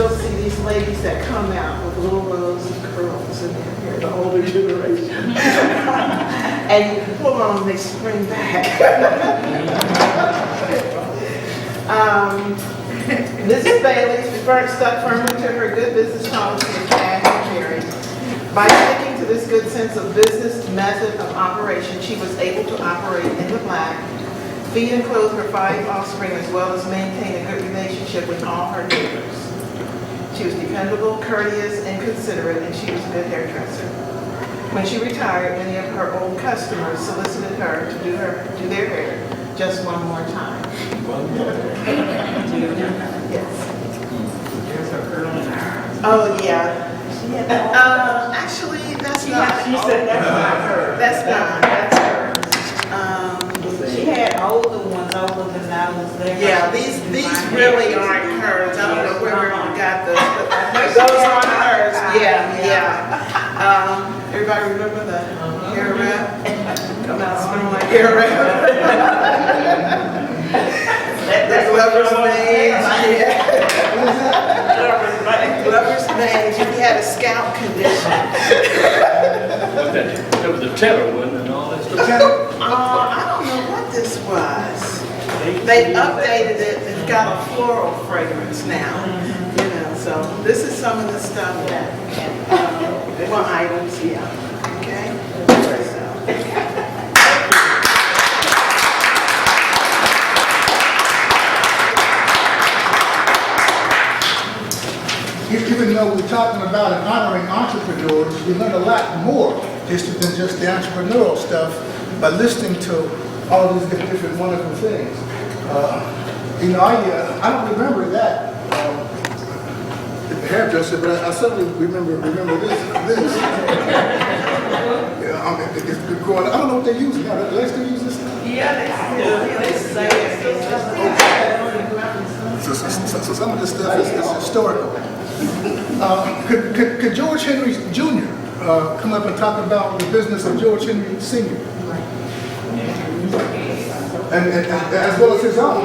still see these ladies that come out with little rows of curls in their hair, the older generation. And you pull on them, they spring back. Mrs. Bailey stuck firmly to her good business policy of cash and carry. By sticking to this good sense of business method of operation, she was able to operate in the black, feed and clothe her 5 offspring, as well as maintain a good relationship with all her neighbors. She was dependable, courteous, and considerate, and she was a good hairdresser. When she retired, many of her old customers solicited her to do their hair just one more time. Yes. There's her curling eyes. Oh, yeah. Actually, that's not. She said that's not her. That's not. That's her. She had older ones, older than I was there. Yeah, these really aren't hers. I don't know where we got those, but those aren't hers. Yeah. Everybody remember the hair wrap? Come out smelling like hair wrap. The lover's mange. Lover's mange. If you had a scalp condition. That was the tenor one and all that stuff. I don't know what this was. They updated it and got a floral fragrance now. You know, so this is some of the stuff that, well, items, yeah. Okay? Even though we're talking about and honoring entrepreneurs, we learn a lot more than just the entrepreneurial stuff by listening to all these different wonderful things. You know, I don't remember that hairdresser, but I certainly remember this. Yeah, it's growing. I don't know what they're using now. Do they still use this stuff? Yeah, they say So some of this stuff is historical. Could George Henry Jr. Come up and talk about the business of George Henry Sr.? And as well as his own.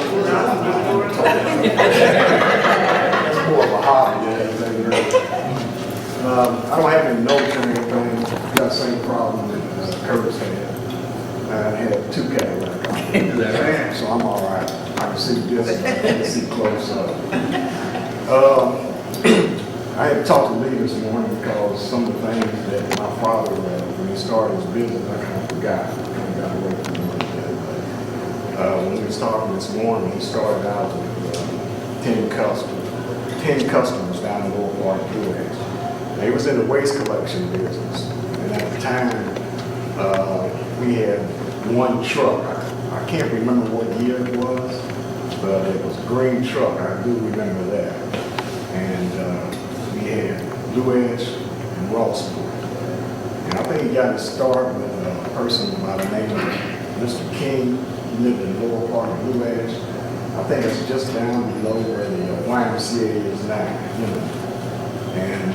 It's more of a hobby than anything else. I don't have any notes or anything. Got the same problem that Curtis had. I had 2 Cadillacs, so I'm all right. I can see distance, I can see close up. I had to talk to Lee this morning because some of the things that my father, when he started his business, I kind of forgot. I kind of got away from him a little bit. When we was talking this morning, he started out with 10 customers down in Lower Park, US. He was in the waste collection business, and at the time, we had 1 truck. I can't remember what year it was, but it was a green truck. I do remember that. And we had Blue Edge and Rossburg. And I think he got his start with a person by the name of Mr. King. He lived in the lower part of Blue Edge. I think it's just down below where the YMCA is now. You know. And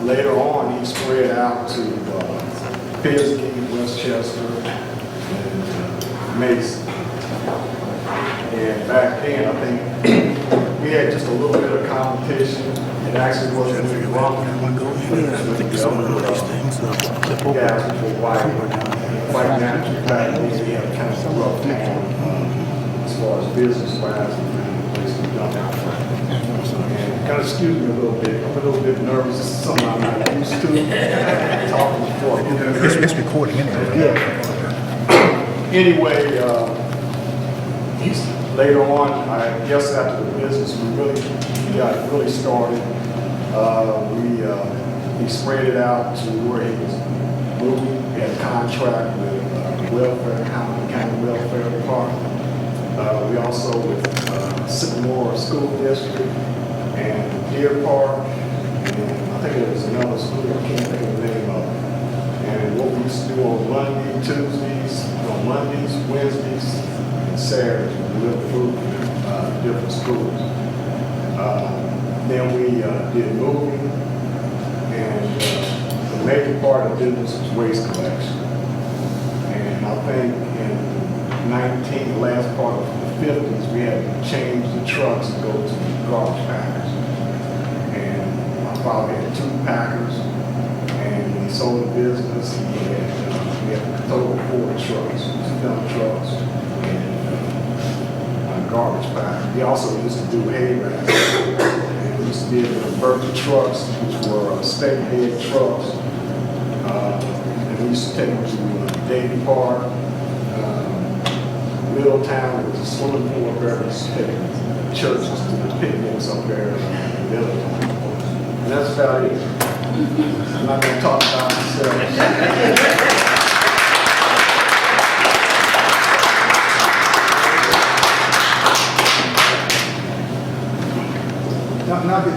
later on, he spread out to Pisgah, Westchester, and Mason. And back then, I think we had just a little bit of competition. It actually wasn't really wrong. Guys were white now, we had kind of a rough time as far as business-wise and place to dump out. And kind of excuse me a little bit. I'm a little bit nervous. This is something I'm not used to talking before. It's recording anyway. Anyway, later on, I guess after the business we got really started, he spread it out to where he was moving. He had a contract with welfare, county welfare department. We also with Sycamore School District and Deer Park, and I think it was another school. I can't think of the name of it. And what we used to do on Mondays, Wednesdays, and Saturdays, we delivered food to different schools. Then we did moving, and the major part of the business was waste collection. And I think in the last part of the 50s, we had to change the trucks and go to garbage packers. My father had 2 Packers, and when he sold the business, he had a total of 4 trucks, 2 dump trucks, and a garbage packer. He also used to do hay rides. And we used to be able to convert the trucks, which were state head trucks. And we used to take them to Davy Park, Middletown. There was a swimming pool up there. We used to take churches to the picnics up there in Middletown. And that's about it. I'm not going to talk about myself. Now, the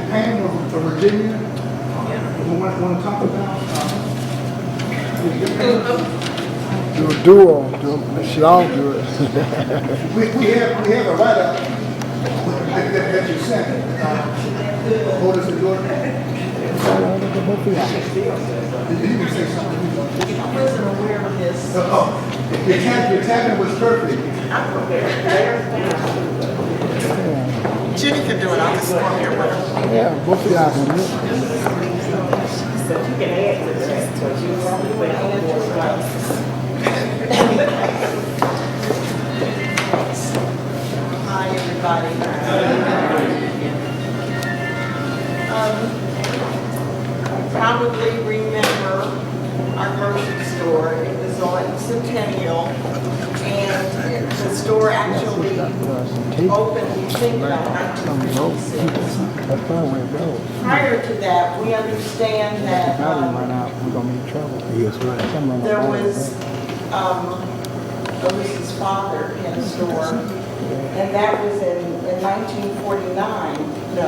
pain of Virginia, we want to talk about. Do a duo, she all do it. We have a write-up that you sent. Otis and Jordan. You can say something. I wasn't aware of this. Your tapping was perfect. Jenny can do it, I'll just come here with her. Yeah, both of y'all can do it. You can add to that, but you probably went on Hi, everybody. Probably remember our grocery store. It was on Centennial, and the store actually opened, we think, about 1956. That's fine where it goes. Prior to that, we understand that Battery run out, we're gonna be in trouble. Yes, right. there was Otis's father in a store, and that was in 1949. No,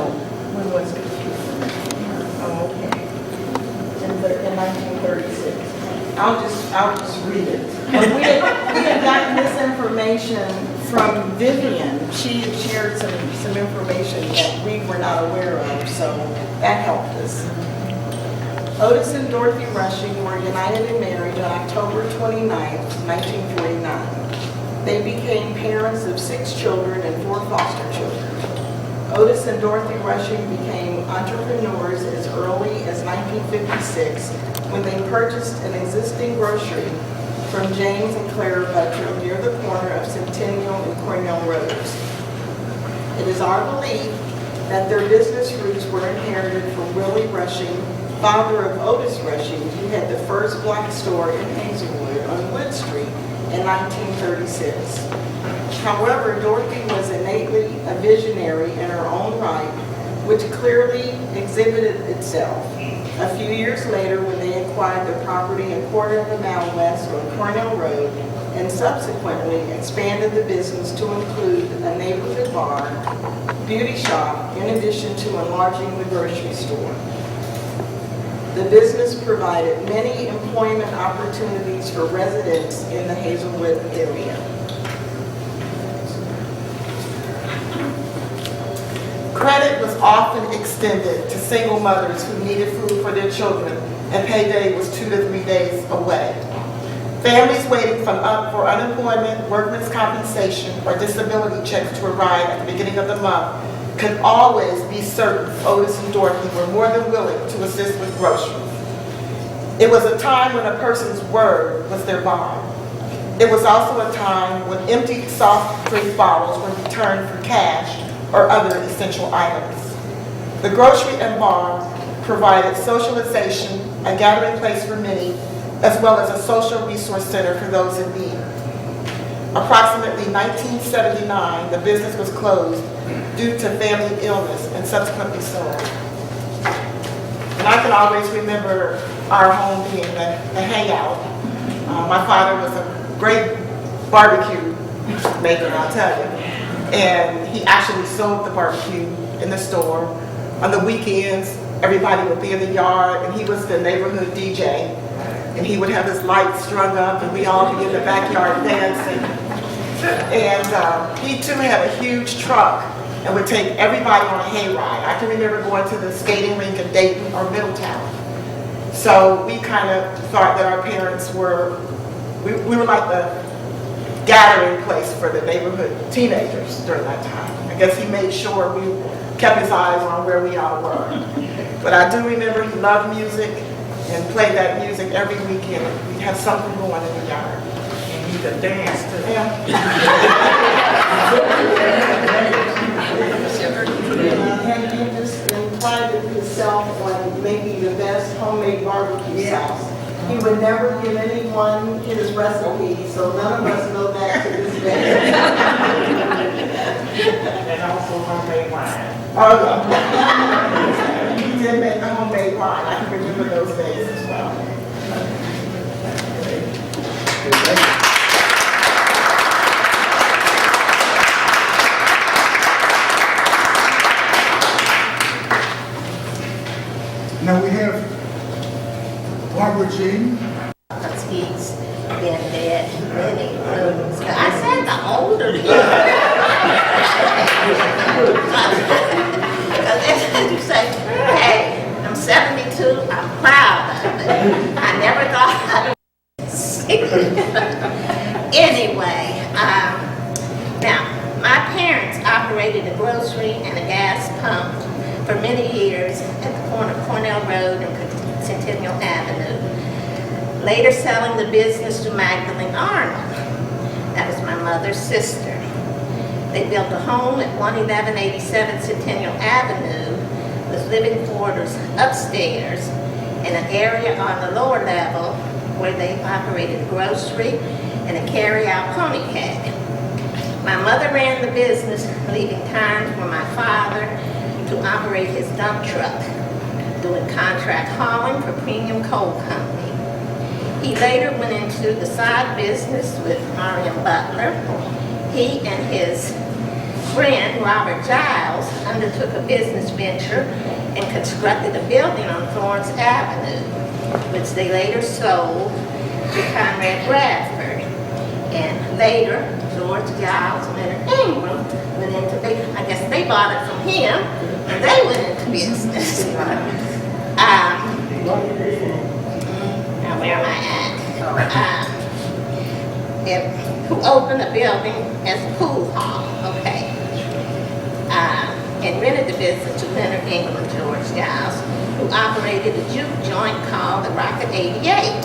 when was it? Oh, okay. In 1936. I'll just read it. And we had gotten this information from Vivian. She had shared some information that we were not aware of, so that helped us. Otis and Dorothy Rushing were united and married on October 29, 1949. They became parents of 6 children and 4 foster children. Otis and Dorothy Rushing became entrepreneurs as early as 1956 when they purchased an existing grocery from James and Clara Buttram near the corner of Centennial and Cornell Roads. It is our belief that their business roots were inherited from Willie Rushing, father of Otis Rushing, who had the first black store in Hazelwood on Wood Street in 1936. However, Dorothy was innately a visionary in her own right, which clearly exhibited itself. A few years later, when they acquired the property in Quarter of a Mile West on Cornell Road, and subsequently expanded the business to include a neighborhood bar, beauty shop, in addition to enlarging the grocery store. The business provided many employment opportunities for residents in the Hazelwood area. Credit was often extended to single mothers who needed food for their children, and payday was 2 to 3 days away. Families waiting for unemployment, workman's compensation, or disability checks to arrive at the beginning of the month could always be certain Otis and Dorothy were more than willing to assist with groceries. It was a time when a person's word was their bond. It was also a time when empty soft drink bottles were returned for cash or other essential items. The grocery and bar provided socialization, a gathering place for many, as well as a social resource center for those in need. Approximately 1979, the business was closed due to family illness and subsequently sold. And I can always remember our home being the hangout. My father was a great barbecue maker, I'll tell you. And he actually sold the barbecue in the store. On the weekends, everybody would be in the yard, and he was the neighborhood DJ. And he would have his lights strung up, and we all be in the backyard dancing. And he too had a huge truck and would take everybody on a hayride. I can remember going to the skating rink in Dayton or Middletown. So we kind of thought that our parents were, we were like the gathering place for the neighborhood teenagers during that time. I guess he made sure we kept his eyes on where we all were. But I do remember he loved music and played that music every weekend. We'd have something going in the yard. And you could dance too. Yeah. And he just prided himself on making the best homemade barbecue sauce. He would never give anyone his recipe, so none of us know that to this day. And also homemade wine. He did make the homemade wine. I can remember those days as well. Now we have Barbara Jean. Because he's been dead many moons. I said the older Because you say, hey, I'm 72, I'm proud of it. I never thought I'd see it. Anyway, now, my parents operated a grocery and a gas pump for many years at the corner of Cornell Road and Centennial Avenue, later selling the business to Magdalene Arnold. That was my mother's sister. They built a home at 11187 Centennial Avenue with living quarters upstairs and an area on the lower level where they operated a grocery and a carry-out pony cab. My mother ran the business, leaving time for my father to operate his dump truck, doing contract hauling for Premium Coal Company. He later went into the side business with Marion Butler. He and his friend, Robert Giles, undertook a business venture and constructed a building on Florence Avenue, which they later sold to Conrad Bradford. And later, George Giles and Leonard Ingram went into, I guess they bought it from him, and they went into business. Now where am I at? Who opened a building as a pool hall, okay. And rented the business to Leonard Ingram and George Giles, who operated a juke joint called the Rocket 88.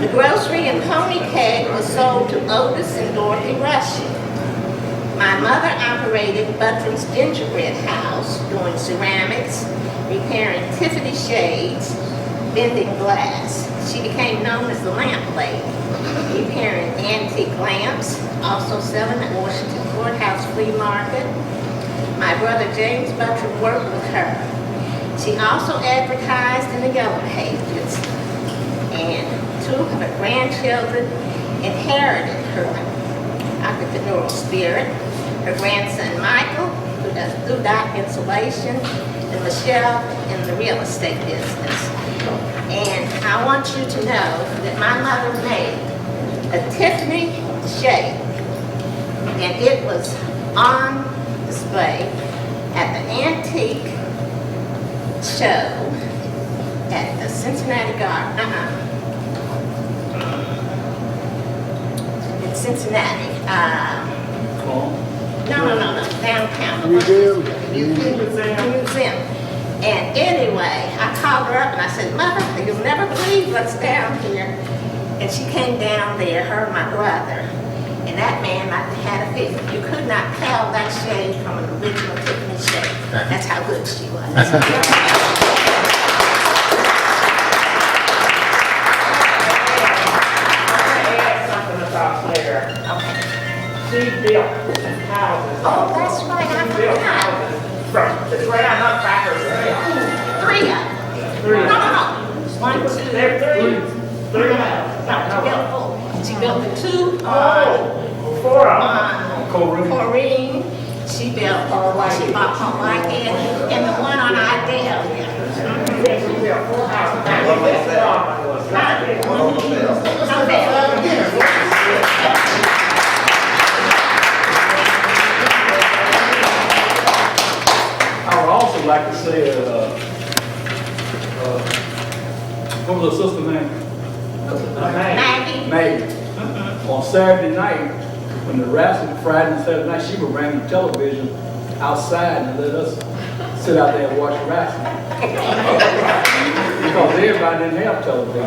The grocery and pony cab was sold to Otis and Dorothy Rushing. My mother operated Buttram's Gingerbread House, doing ceramics, repairing Tiffany shades, bending glass. She became known as the lamp lady, repairing antique lamps, also selling at Washington Courthouse Flea Market. My brother James Buttram worked with her. She also advertised in the Yellow Pages. And two of her grandchildren inherited her entrepreneurial spirit. Her grandson Michael, who does blue-dot insulation, and Michelle in the real estate business. And I want you to know that my mother made a Tiffany shade, and it was on display at the antique show at the Cincinnati Garden. In Cincinnati. No, downtown. Museum. And anyway, I called her up and I said, Mother, you'll never believe what's down here. And she came down there, her and my brother. And that man had a fit. You could not tell that shade from an original Tiffany shade. That's how good she was. I want to add something about Claire. Okay. She built houses. Oh, that's right, I She built forgot. houses from the ground up by herself. 3 of them. Three. No. 1, 2, 3. There are three houses. No, she built 4. She built the 2 on Four of them. Corrine. She built, she bought Home Whitehead, and the one on Idell. She built 4 houses. This one was not there. I would also like to say, what was her sister's name? Maggie. Maggie. On Saturday night, when the rest of Friday and Saturday night, she would bring the television outside and let us sit out there and watch wrestling. Because everybody didn't have television.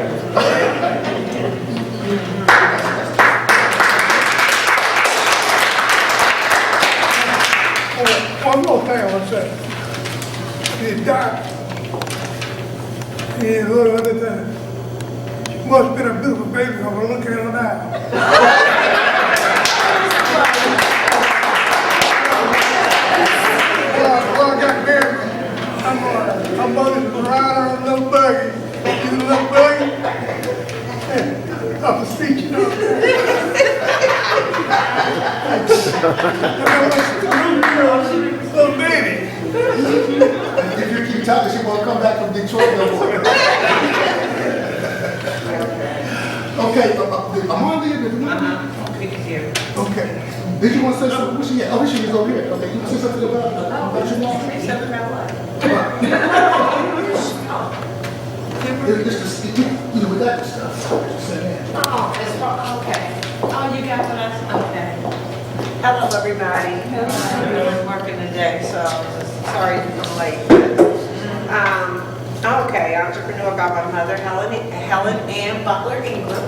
One more thing I want to say. He died. He ain't little other than. Must have been a beautiful baby because I look at her now. Well, I got married. I'm going to ride on a little buggy. You a little buggy? Up the street, you know. Little baby. If you keep talking, she won't come back from Detroit no more. Okay, Amanda, okay. Did you want to say something? Where's she at? Oh, she is over here. Okay, you want to say something about your mom? Something about what? Just to see, you know, we got this stuff. Just say that. Oh, it's okay. Oh, you got what I said? Okay. Hello, everybody. I've been working today, so sorry to come late. Okay, entrepreneur about my mother, Helen Ann Butler Ingram.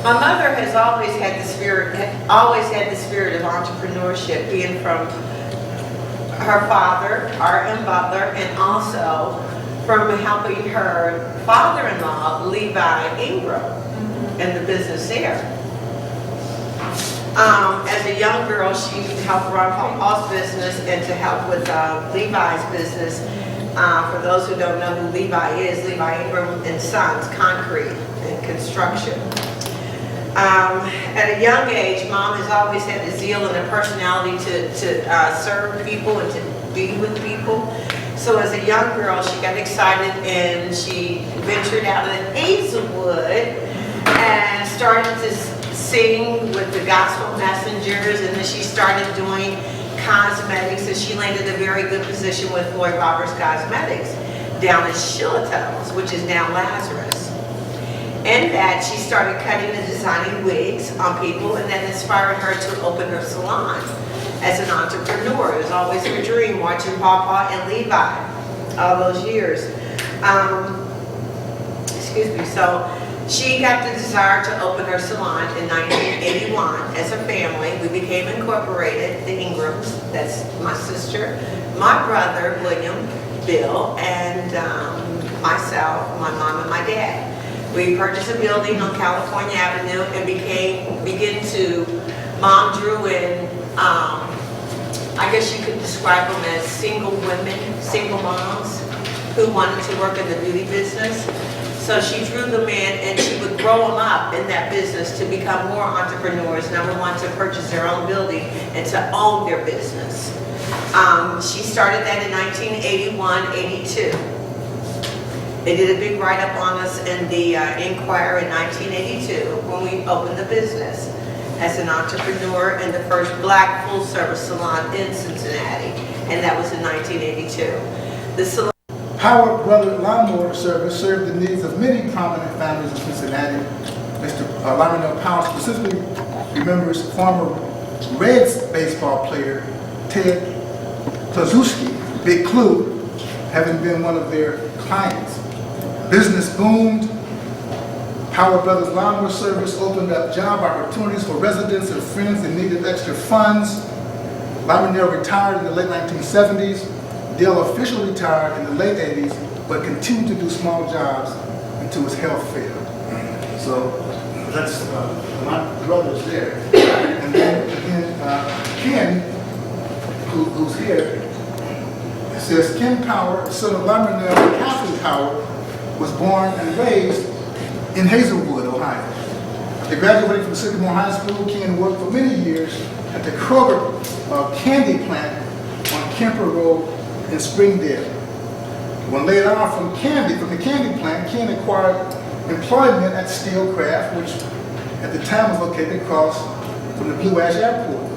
My mother has always had the spirit of entrepreneurship, being from her father, R.M. Butler, and also from helping her father-in-law, Levi Ingram, in the business there. As a young girl, she helped run Paul's business and to help with Levi's business. For those who don't know who Levi is, Levi Ingram and Sons, concrete and construction. At a young age, Mom has always had the zeal and the personality to serve people and to be with people. So as a young girl, she got excited and she ventured out of Hazelwood and started to sing with the gospel messengers, and then she started doing cosmetics, and she landed a very good position with Floyd Roberts Cosmetics down in Shillitoes, which is now Lazarus. And that she started cutting and designing wigs on people, and that inspired her to open her salon as an entrepreneur. It was always her dream, watching Papa and Levi all those years. So she got the desire to open her salon in 1981 as a family. We became incorporated, the Ingrams, that's my sister, my brother, William, Bill, and myself, my mom, and my dad. We purchased a building on California Avenue and Mom drew in, I guess you could describe them as single women, single moms who wanted to work in the beauty business. So she drew them in and she would grow them up in that business to become more entrepreneurs. Number one, to purchase their own building and to own their business. She started that in 1981-82. They did a big write-up on us in the Inquirer in 1982 when we opened the business as an entrepreneur in the first black full-service salon in Cincinnati, and that was in 1982. The salon Howard Brother Lawnmower Service served the needs of many prominent families in Cincinnati. Mr. Lionel Powell specifically remembers former Reds baseball player Ted Klazuski, Big Clue, having been one of their clients. Business boomed. Howard Brothers Lawnmower Service opened up job opportunities for residents and friends that needed extra funds. Lionel retired in the late 1970s. Dale officially retired in the late 80s, but continued to do small jobs until his health failed. So that's my brother's there. And then Ken, who's here, says Ken Power, son of Lionel and Catherine Power, was born and raised in Hazelwood, Ohio. After graduating from Sycamore High School, Ken worked for many years at the Kroger candy plant on Kemper Road in Springdale. When laid off from the candy plant, Ken acquired employment at Steelcraft, which at the time was located across from the Blue Ash Airport.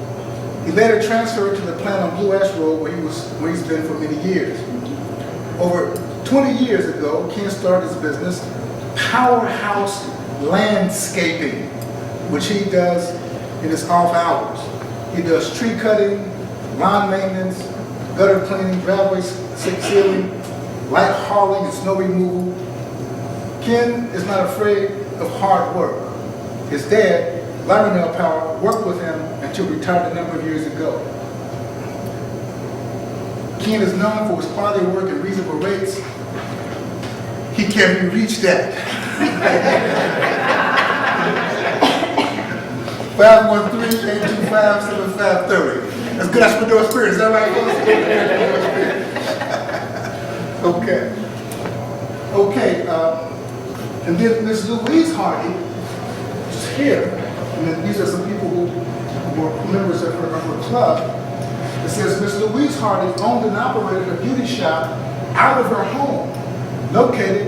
He later transferred to the plant on Blue Ash Road where he's been for many years. Over 20 years ago, Ken started his business, Powerhouse Landscaping, which he does in his off hours. He does tree cutting, lawn maintenance, gutter cleaning, driveway sealing, light hauling, and snow removal. Ken is not afraid of hard work. His dad, Lionel Power, worked with him until retired a number of years ago. Ken is known for his quality work and reasonable rates. He can be reached at 513-825-7530. That's good entrepreneur experience, is that right, folks? Okay, and then Miss Louise Hardy is here. And then these are some people who were members of her club. It says Miss Louise Hardy owned and operated a beauty shop out of her home, located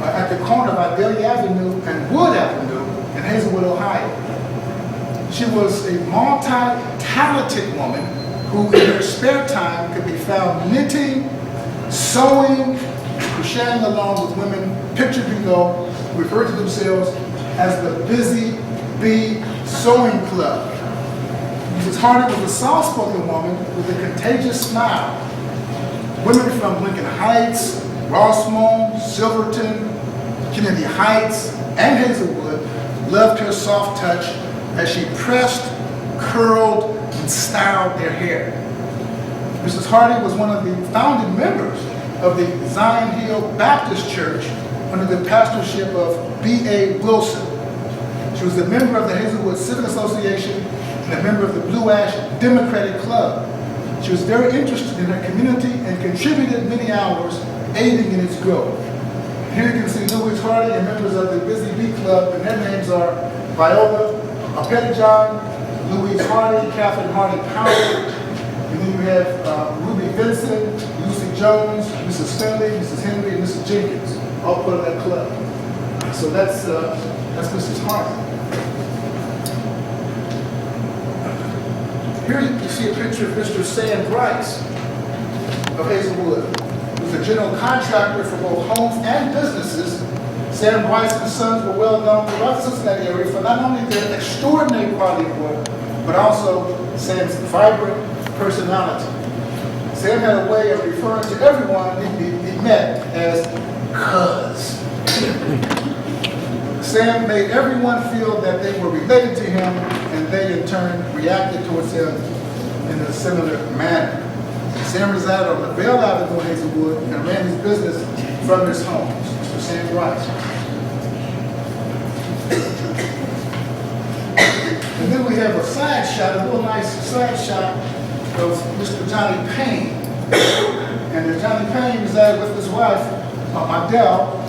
at the corner of Idalia Avenue and Wood Avenue in Hazelwood, Ohio. She was a multi-talented woman who in her spare time could be found knitting, sewing, crocheting along with women pictured below, who refer to themselves as the Busy Bee Sewing Club. Mrs. Hardy was a soft-spoken woman with a contagious smile. Women from Lincoln Heights, Rossmont, Silverton, Kennedy Heights, and Hazelwood loved her soft touch as she pressed, curled, and styled their hair. Mrs. Hardy was one of the founding members of the Zion Hill Baptist Church under the pastorship of B.A. Wilson. She was a member of the Hazelwood Civic Association and a member of the Blue Ash Democratic Club. She was very interested in her community and contributed many hours aiding in its growth. Here you can see Louise Hardy and members of the Busy Bee Club, and their names are Viola Pettijohn, Louise Hardy, Catherine Hardy Powell, and then you have Ruby Vincent, Lucy Jones, Mrs. Finley, Mrs. Henry, and Mrs. Jenkins, all part of that club. So that's Mrs. Hardy. Here you see a picture of Mr. Sam Bryce of Hazelwood, who's a general contractor for both homes and businesses. Sam Bryce and Sons were well known throughout the Cincinnati area for not only their extraordinary quality of work, but also Sam's vibrant personality. Sam had a way of referring to everyone he met as cuz. Sam made everyone feel that they were related to him, and they in turn reacted towards him in a similar manner. Sam resided on LaBelle Avenue in Hazelwood and ran his business from his home. Mr. Sam Bryce. And then we have a side shot, a little nice side shot of Mr. Johnny Payne. And Johnny Payne resided with his wife, Mandela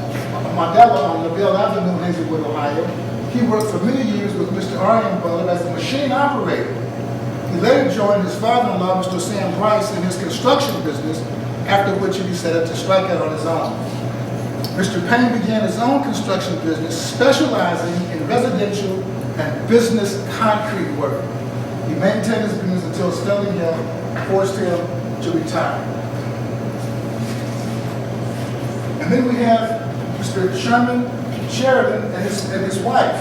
on LaBelle Avenue in Hazelwood, Ohio. He worked for many years with Mr. Aryan Butler as a machine operator. He later joined his father-in-law, Mr. Sam Bryce, in his construction business, after which he decided to strike out on his own. Mr. Payne began his own construction business, specializing in residential and business concrete work. He maintained his business until his failing health forced him to retire. And then we have Mr. Sherman Sheridan and his wife,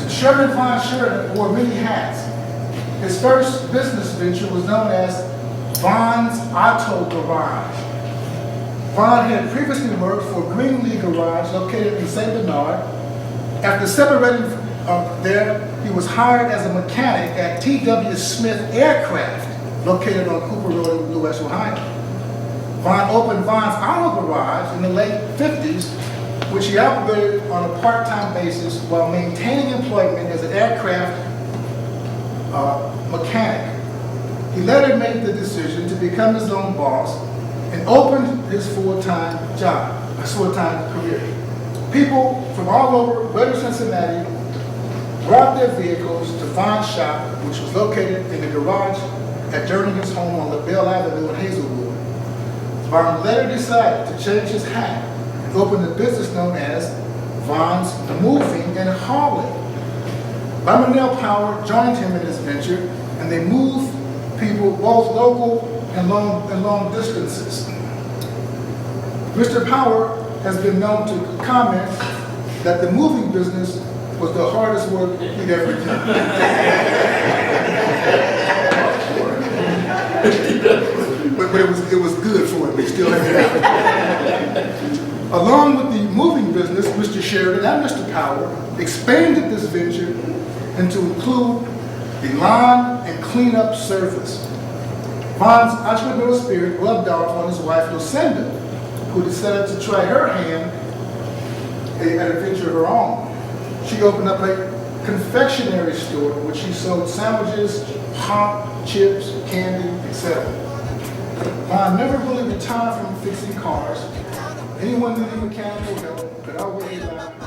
Sherman Von Sheridan wore many hats. His first business venture was known as Von's Auto Garage. Von had previously worked for Greenlee Garage located in St. Bernard. After separating there, he was hired as a mechanic at T.W. Smith Aircraft, located on Cooper Road in Blue West, Ohio. Von opened Von's Auto Garage in the late 50s, which he operated on a part-time basis while maintaining employment as an aircraft mechanic. He later made the decision to become his own boss and opened his full-time career. People from all over Greater Cincinnati brought their vehicles to Von's shop, which was located in the garage at Jerningen's home on LaBelle Avenue in Hazelwood. Von later decided to change his hat and opened a business known as Von's Moving and Hauling. Lionel Power joined him in this venture, and they moved people both local and long distances. Mr. Power has been known to comment that the moving business was the hardest work he'd ever done. but it was good for him. He still had it. Along with the moving business, Mr. Sheridan and Mr. Power expanded this venture into include the lawn and cleanup service. Von's entrepreneurial spirit rubbed off on his wife, Lucinda, who decided to try her hand at a venture of her own. She opened up a confectionery store in which she sold sandwiches, pop, chips, candy, etc. Von never really retired from fixing cars. Anyone needing mechanical help could always rely on her.